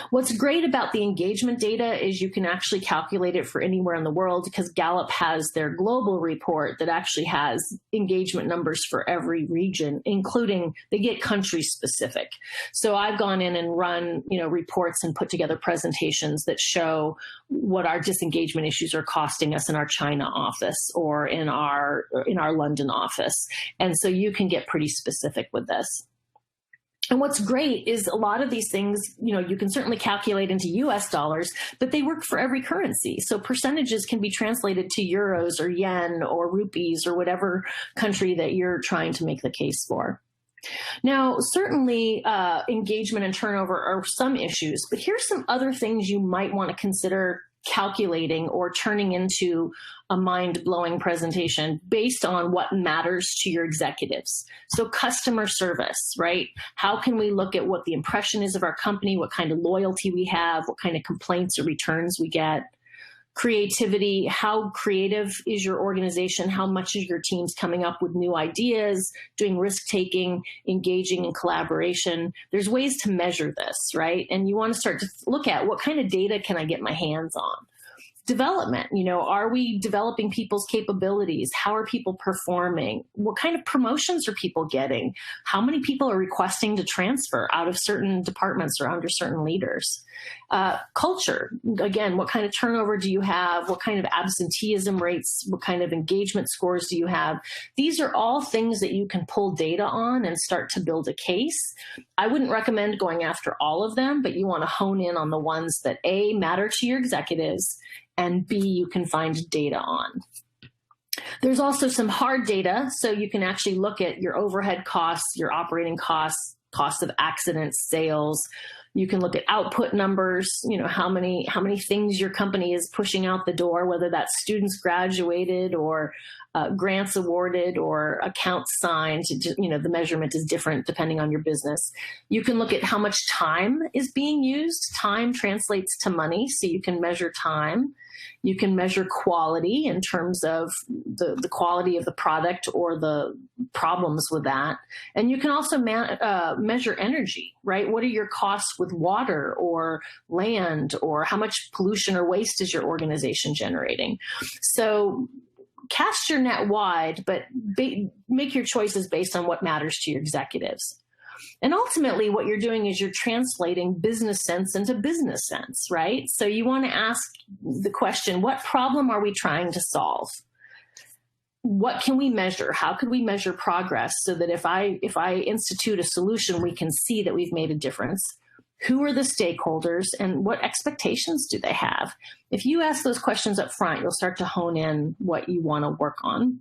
S2: What's great about the engagement data is you can actually calculate it for anywhere in the world, because Gallup has their global report that actually has engagement numbers for every region, including they get country specific. So I've gone in and run, reports and put together presentations that show what our disengagement issues are costing us in our China office or in our London office. And so you can get pretty specific with this. And what's great is a lot of these things, you can certainly calculate into US dollars, but they work for every currency. So percentages can be translated to euros or yen or rupees or whatever country that you're trying to make the case for. Now, certainly engagement and turnover are some issues, but here's some other things you might want to consider calculating or turning into a mind-blowing presentation based on what matters to your executives. So customer service, right? How can we look at what the impression is of our company, what kind of loyalty we have, what kind of complaints or returns we get? Creativity, how creative is your organization? How much is your teams coming up with new ideas, doing risk-taking, engaging in collaboration? There's ways to measure this, right? And you want to start to look at what kind of data can I get my hands on? Development, are we developing people's capabilities? How are people performing? What kind of promotions are people getting? How many people are requesting to transfer out of certain departments or under certain leaders? Culture, again, what kind of turnover do you have? What kind of absenteeism rates? What kind of engagement scores do you have? These are all things that you can pull data on and start to build a case. I wouldn't recommend going after all of them, but you want to hone in on the ones that A, matter to your executives, and B, you can find data on. There's also some hard data, so you can actually look at your overhead costs, your operating costs, costs of accidents, sales. You can look at output numbers, how many things your company is pushing out the door, whether that's students graduated or grants awarded or accounts signed. The measurement is different depending on your business. You can look at how much time is being used. Time translates to money, so you can measure time. You can measure quality in terms of the quality of the product or the problems with that. And you can also measure energy, right? What are your costs with water or land, or how much pollution or waste is your organization generating? So cast your net wide, but make your choices based on what matters to your executives. And ultimately, what you're doing is you're translating business sense into business sense, right? So you want to ask the question, what problem are we trying to solve? What can we measure? How could we measure progress so that if I institute a solution, we can see that we've made a difference? Who are the stakeholders and what expectations do they have? If you ask those questions up front, you'll start to hone in what you want to work on.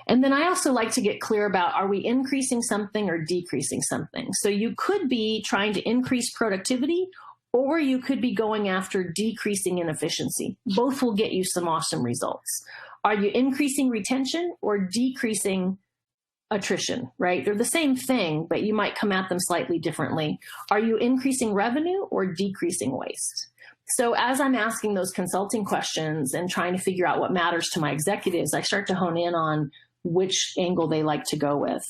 S2: And then I also like to get clear about, are we increasing something or decreasing something? So you could be trying to increase productivity, or you could be going after decreasing inefficiency. Both will get you some awesome results. Are you increasing retention or decreasing attrition, right? They're the same thing, but you might come at them slightly differently. Are you increasing revenue or decreasing waste? So as I'm asking those consulting questions and trying to figure out what matters to my executives, I start to hone in on which angle they like to go with.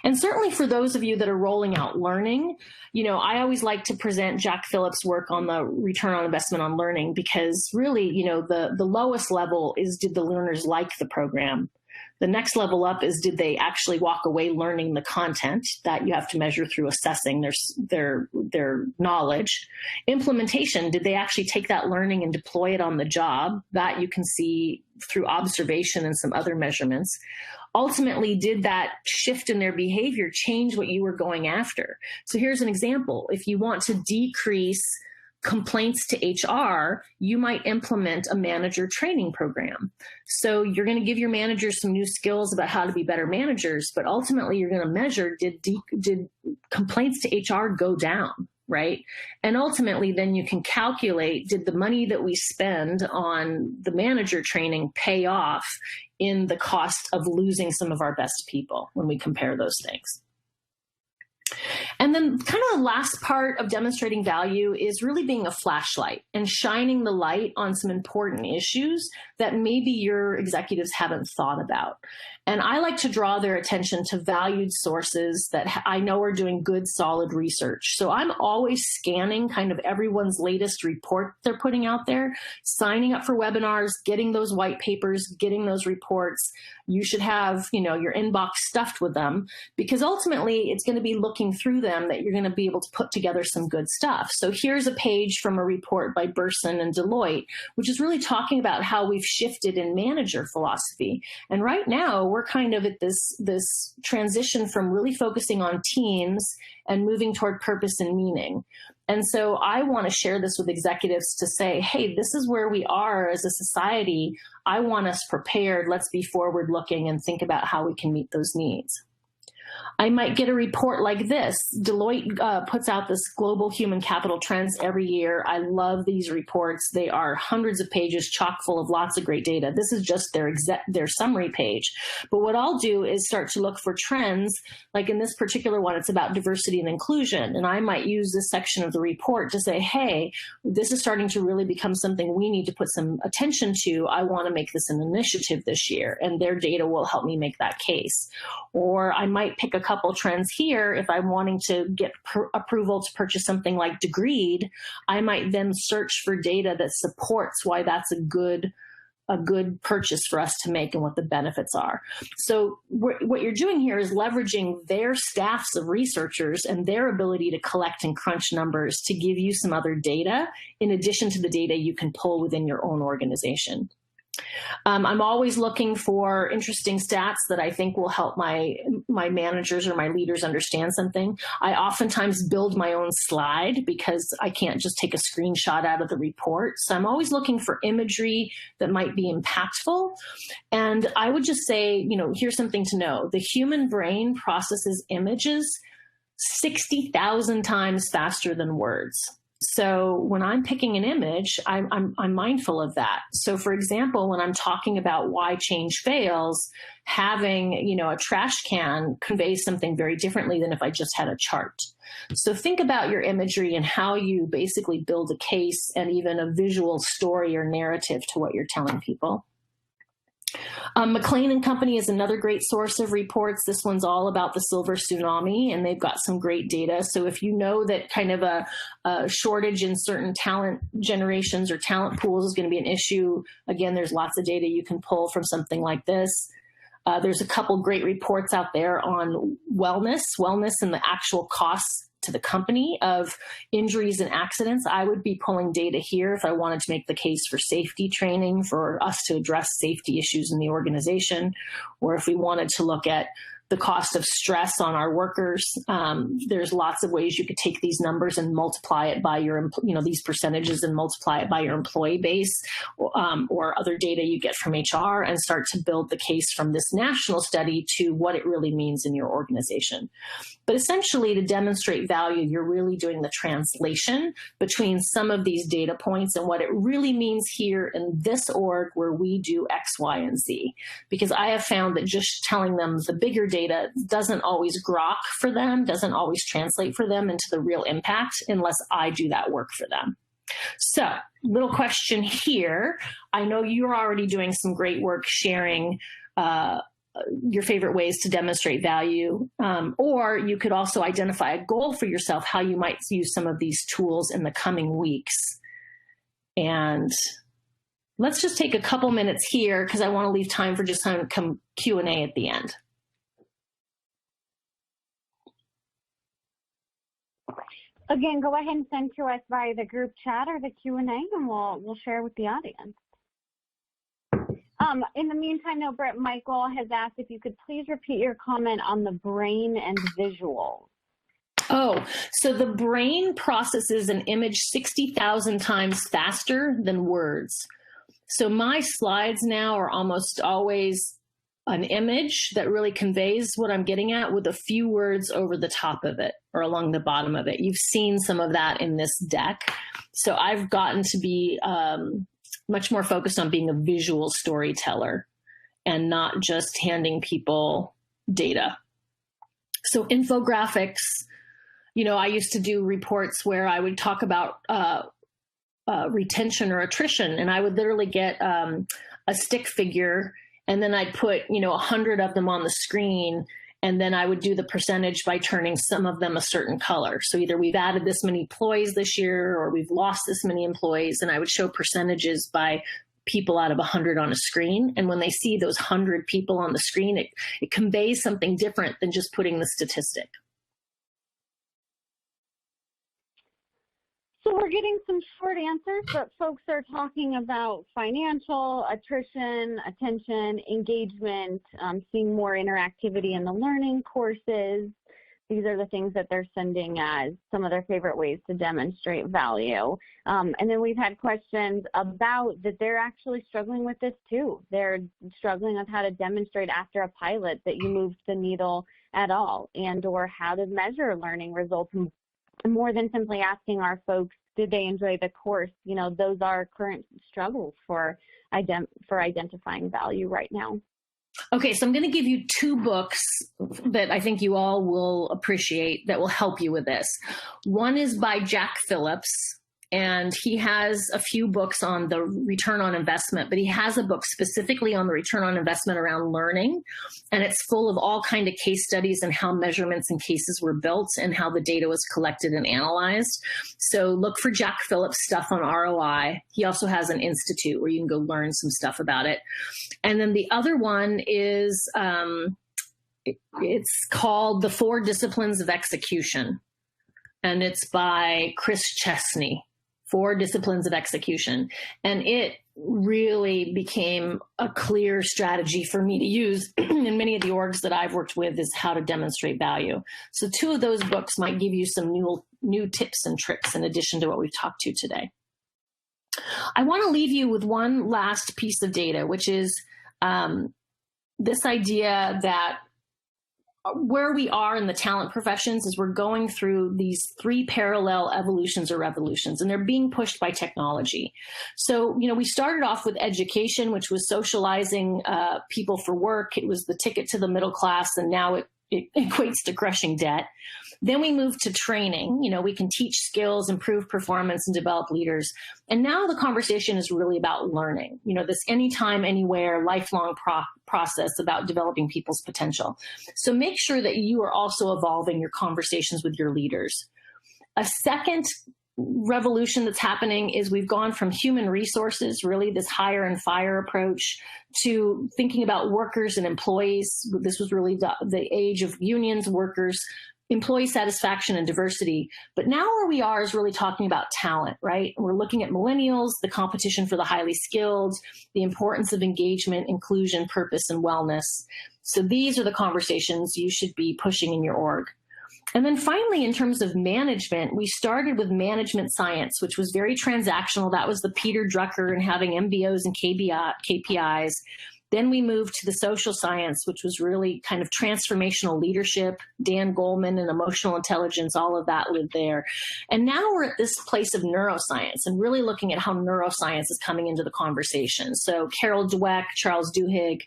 S2: And certainly for those of you that are rolling out learning, I always like to present Jack Phillips' work on the return on investment on learning, because really, the lowest level is, did the learners like the program? The next level up is, did they actually walk away learning the content that you have to measure through assessing their knowledge? Implementation, did they actually take that learning and deploy it on the job? That you can see through observation and some other measurements. Ultimately, did that shift in their behavior change what you were going after? So here's an example. If you want to decrease complaints to HR, you might implement a manager training program. So you're going to give your managers some new skills about how to be better managers, but ultimately you're going to measure, did complaints to HR go down? right? And ultimately, then you can calculate, did the money that we spend on the manager training pay off in the cost of losing some of our best people when we compare those things? And then kind of the last part of demonstrating value is really being a flashlight and shining the light on some important issues that maybe your executives haven't thought about. And I like to draw their attention to valued sources that I know are doing good, solid research. So I'm always scanning kind of everyone's latest report they're putting out there, signing up for webinars, getting those white papers, getting those reports. You should have, your inbox stuffed with them, because ultimately it's going to be looking through them that you're going to be able to put together some good stuff. So here's a page from a report by Burson and Deloitte, which is really talking about how we've shifted in manager philosophy. And right now we're kind of at this transition from really focusing on teams and moving toward purpose and meaning. And so I want to share this with executives to say, hey, this is where we are as a society. I want us prepared. Let's be forward looking and think about how we can meet those needs. I might get a report like this. Deloitte puts out this global human capital trends every year. I love these reports. They are hundreds of pages, chock full of lots of great data. This is just their summary page. But what I'll do is start to look for trends. Like in this particular one, it's about diversity and inclusion. And I might use this section of the report to say, hey, this is starting to really become something we need to put some attention to. I want to make this an initiative this year, and their data will help me make that case. Or I might pick a couple trends here. If I'm wanting to get approval to purchase something like Degreed, I might then search for data that supports why that's a good purchase for us to make and what the benefits are. So what you're doing here is leveraging their staffs of researchers and their ability to collect and crunch numbers to give you some other data in addition to the data you can pull within your own organization. I'm always looking for interesting stats that I think will help my managers or my leaders understand something. I oftentimes build my own slide because I can't just take a screenshot out of the report. So I'm always looking for imagery that might be impactful. And I would just say, here's something to know. The human brain processes images 60,000 times faster than words. So when I'm picking an image, I'm mindful of that. So for example, when I'm talking about why change fails, having, a trash can conveys something very differently than if I just had a chart. So think about your imagery and how you basically build a case and even a visual story or narrative to what you're telling people. McLean and Company is another great source of reports. This one's all about the silver tsunami, and they've got some great data. So if you know that kind of a shortage in certain talent generations or talent pools is going to be an issue, again, there's lots of data you can pull from something like this. There's a couple great reports out there on wellness and the actual costs to the company of injuries and accidents. I would be pulling data here if I wanted to make the case for safety training, for us to address safety issues in the organization, or if we wanted to look at the cost of stress on our workers. There's lots of ways you could take these numbers and multiply it by your, these percentages and multiply it by your employee base, or other data you get from HR, and start to build the case from this national study to what it really means in your organization. But essentially, to demonstrate value, you're really doing the translation between some of these data points and what it really means here in this org where we do X, Y, and Z. Because I have found that just telling them the bigger data doesn't always grok for them, doesn't always translate for them into the real impact unless I do that work for them. So, little question here. I know you're already doing some great work sharing your favorite ways to demonstrate value, or you could also identify a goal for yourself, how you might use some of these tools in the coming weeks. And let's just take a couple minutes here because I want to leave time for just some Q&A at the end.
S1: Again, go ahead and send to us via the group chat or the Q&A, and we'll share with the audience. In the meantime, though, Britt, Michael has asked if you could please repeat your comment on the brain and visuals.
S2: Oh, so the brain processes an image 60,000 times faster than words. So my slides now are almost always an image that really conveys what I'm getting at with a few words over the top of it or along the bottom of it. You've seen some of that in this deck. So I've gotten to be much more focused on being a visual storyteller and not just handing people data. So infographics, I used to do reports where I would talk about retention or attrition, and I would literally get a stick figure, and then I'd put 100 of them on the screen, and then I would do the percentage by turning some of them a certain color. So either we've added this many employees this year or we've lost this many employees, and I would show percentages by people out of 100 on a screen. And when they see those 100 people on the screen, it conveys something different than just putting the statistic.
S1: So we're getting some short answers, but folks are talking about financial, attrition, attention, engagement, seeing more interactivity in the learning courses. These are the things that they're sending as some of their favorite ways to demonstrate value. And then we've had questions about that they're actually struggling with this too. They're struggling with how to demonstrate after a pilot that you moved the needle at all, and or how to measure learning results more than simply asking our folks, did they enjoy the course? Those are current struggles for identifying value right now.
S2: Okay, so I'm going to give you 2 books that I think you all will appreciate that will help you with this. One is by Jack Phillips, and he has a few books on the return on investment, but he has a book specifically on the return on investment around learning, and it's full of all kinds of case studies and how measurements and cases were built and how the data was collected and analyzed. So look for Jack Phillips' stuff on ROI. He also has an institute where you can go learn some stuff about it. And then the other one is, it's called The 4 Disciplines of Execution, and it's by Chris Chesney. 4 Disciplines of Execution. And it really became a clear strategy for me to use in many of the orgs that I've worked with, is how to demonstrate value. So 2 of those books might give you some new tips and tricks in addition to what we've talked to today. I want to leave you with one last piece of data, which is this idea that where we are in the talent professions is we're going through these 3 parallel evolutions or revolutions, and they're being pushed by technology. So, we started off with education, which was socializing people for work. It was the ticket to the middle class, and now it equates to crushing debt. Then we moved to training. We can teach skills, improve performance, and develop leaders. And now the conversation is really about learning, this anytime, anywhere, lifelong process about developing people's potential. So make sure that you are also evolving your conversations with your leaders. A second revolution that's happening is we've gone from human resources, really this hire and fire approach, to thinking about workers and employees. This was really the age of unions, workers, employee satisfaction, and diversity. But now where we are is really talking about talent, right? We're looking at millennials, the competition for the highly skilled, the importance of engagement, inclusion, purpose, and wellness. So these are the conversations you should be pushing in your org. And then finally, in terms of management, we started with management science, which was very transactional. That was the Peter Drucker and having MBOs and KPIs. Then we moved to the social science, which was really kind of transformational leadership, Dan Goleman and emotional intelligence, all of that lived there. And now we're at this place of neuroscience and really looking at how neuroscience is coming into the conversation. So Carol Dweck, Charles Duhigg,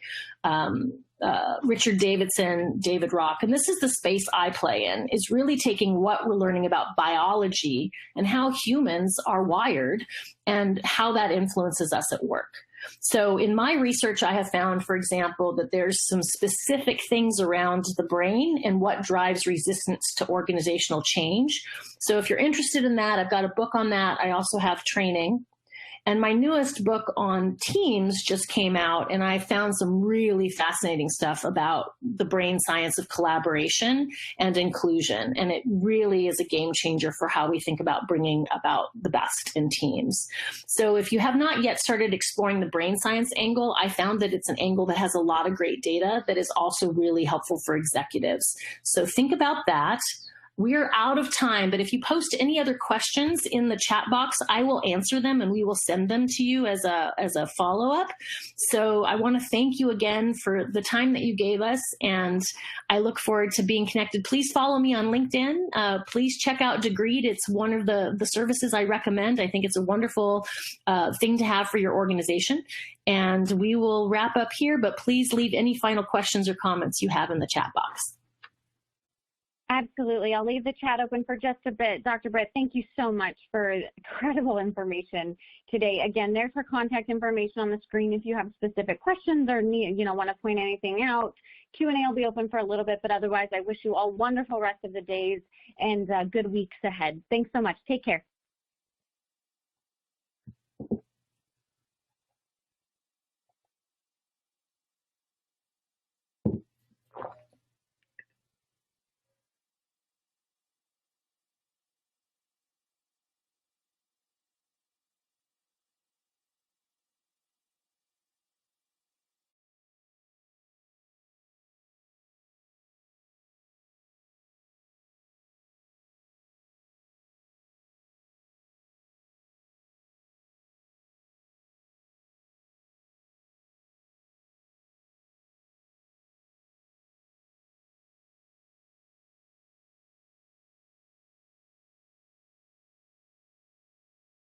S2: Richard Davidson, David Rock, and this is the space I play in, is really taking what we're learning about biology and how humans are wired and how that influences us at work. So in my research, I have found, for example, that there's some specific things around the brain and what drives resistance to organizational change. So if you're interested in that, I've got a book on that. I also have training. And my newest book on teams just came out, and I found some really fascinating stuff about the brain science of collaboration and inclusion. And it really is a game changer for how we think about bringing about the best in teams. So if you have not yet started exploring the brain science angle, I found that it's an angle that has a lot of great data that is also really helpful for executives. So think about that. We're out of time, but if you post any other questions in the chat box, I will answer them and we will send them to you as a follow-up. So I want to thank you again for the time that you gave us, and I look forward to being connected. Please follow me on LinkedIn. Please check out Degreed. It's one of the services I recommend. I think it's a wonderful thing to have for your organization. And we will wrap up here, but please leave any final questions or comments you have in the chat box.
S1: Absolutely. I'll leave the chat open for just a bit. Dr. Britt, thank you so much for incredible information today. Again, there's her contact information on the screen if you have specific questions or want to point anything out. Q&A will be open for a little bit, but otherwise I wish you all wonderful rest of the days and good weeks ahead. Thanks so much. Take care.